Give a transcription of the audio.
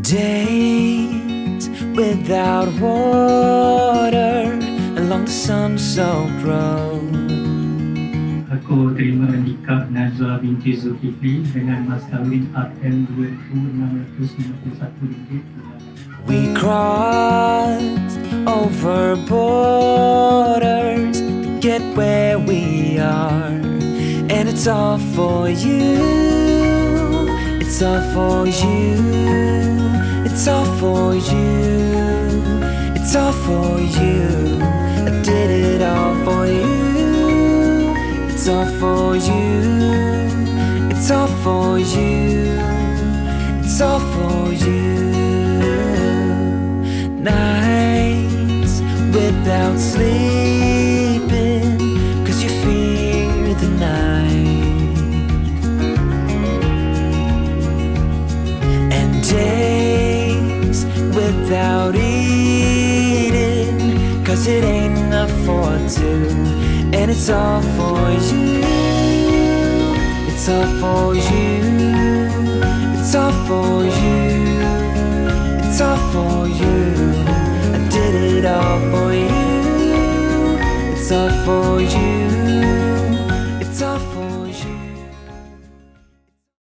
Days without water along the sun-soaked road. Aku terima nikah Najwa binti Zulkifli dengan mas kahwin RM2,651. We crossed over borders to get where we are, and it's all for you. It's all for you. It's all for you. It's all for you. I did it all for you. It's all for you. It's all for you. It's all for you. Nights without sleeping 'cause you fear the night, and days without eating 'cause it ain't enough for two. And it's all for you. It's all for you. It's all for you. It's all for you. I did it all for you. It's all for you.